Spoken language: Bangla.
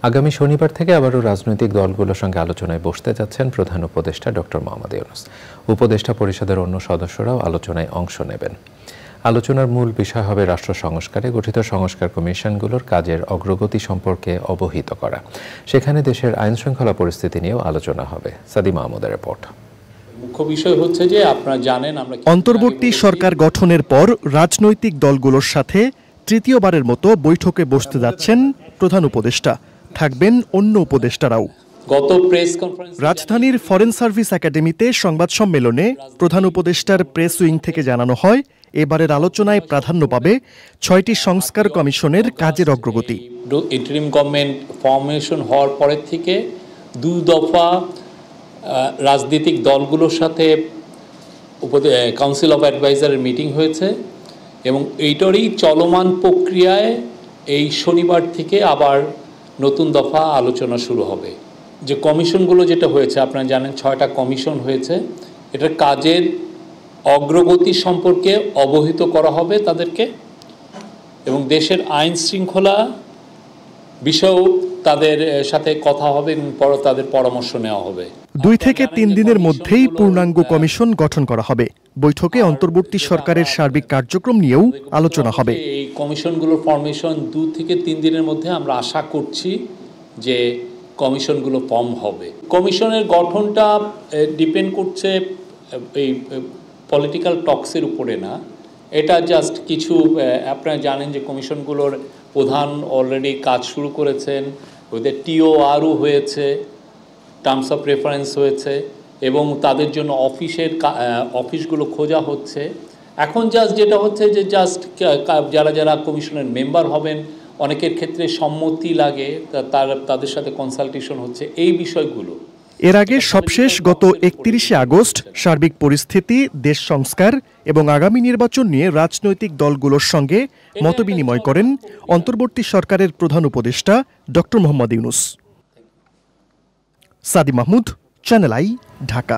আগামী শনিবার থেকে আবারও রাজনৈতিক দলগুলোর সঙ্গে আলোচনায় বসতে যাচ্ছেন প্রধান উপদেষ্টা ডক্টর মোহাম্মদ ইউনূস। উপদেষ্টা পরিষদের অন্য সদস্যরাও আলোচনায় অংশ নেবেন। আলোচনার মূল বিষয় হবে রাষ্ট্র সংস্কারে গঠিত সংস্কার কমিশনগুলোর কাজের অগ্রগতি সম্পর্কে অবহিত করা। সেখানে দেশের আইনশৃঙ্খলা পরিস্থিতি নিয়েও আলোচনা হবে। সাদি মাহমুদের রিপোর্ট। মুখ্য বিষয় হচ্ছে যে আপনারা জানেন আমরা অন্তর্বর্তী সরকার গঠনের পর রাজনৈতিক দলগুলোর সাথে তৃতীয়বারের মতো বৈঠকে বসতে যাচ্ছেন প্রধান উপদেষ্টা। থাকবেন অন্য উপদেষ্টারাও। গত প্রেস কনফারেন্স রাজধানীর ফরেন সার্ভিস একাডেমিতে সংবাদ সম্মেলনে প্রধান উপদেষ্টার প্রেস উইং থেকে জানানো হয়, এবারের আলোচনায় প্রাধান্য পাবে 6টি সংস্কার কমিশনের কাজের অগ্রগতি। ইন্টারিম গভর্নমেন্ট ফরমেশন হওয়ার পরের থেকে 2 দফা রাজনৈতিক দলগুলোর সাথে কাউন্সিল অফ অ্যাডভাইজারের মিটিং হয়েছে এবং এইটারই চলমান প্রক্রিয়ায় এই শনিবার থেকে আবার নতুন দফা আলোচনা শুরু হবে। যে কমিশনগুলো যেটা হয়েছে আপনারা জানেন 6টা কমিশন হয়েছে, এটার কাজের অগ্রগতি সম্পর্কে অবহিত করা হবে তাদেরকে এবং দেশের আইন শৃঙ্খলা বিষয়েও তাদের সাথে কথা হবে এবং তাদের পরামর্শ নেওয়া হবে। 2 থেকে 3 দিনের মধ্যেই পূর্ণাঙ্গ কমিশন গঠন করা হবে। বৈঠকে অন্তর্বর্তী সরকারের সার্বিক কার্যক্রম নিয়েও আলোচনা হবে। এই কমিশনগুলোর ফরমেশন 2 থেকে 3 দিনের মধ্যে আমরা আশা করছি যে কমিশনগুলো ফর্ম হবে। কমিশনের গঠনটা ডিপেন্ড করছে এই পলিটিক্যাল টক্সের উপরে না, এটা জাস্ট কিছু আপনারা জানেন যে কমিশনগুলোর প্রধান অলরেডি কাজ শুরু করেছেন, ওদের টিওআরও হয়েছে, টার্মস অফ রেফারেন্স হয়েছে এবং তাদের জন্য অফিসগুলো খোঁজা হচ্ছে। এখন জাস্ট যেটা হচ্ছে যে জাস্ট যারা যারা কমিশনের মেম্বার হবেন অনেকের ক্ষেত্রে সম্মতি লাগে, তাদের সাথে কনসালটেশন হচ্ছে এই বিষয়গুলো। এর আগে সবশেষ গত 31শে আগস্ট সার্বিক পরিস্থিতি, দেশ সংস্কার এবং আগামী নির্বাচন নিয়ে রাজনৈতিক দলগুলোর সঙ্গে মতবিনিময় করেন অন্তর্বর্তী সরকারের প্রধান উপদেষ্টা ডক্টর মোহাম্মদ ইউনূস। সাদি মাহমুদ, চ্যানেল আই, ঢাকা।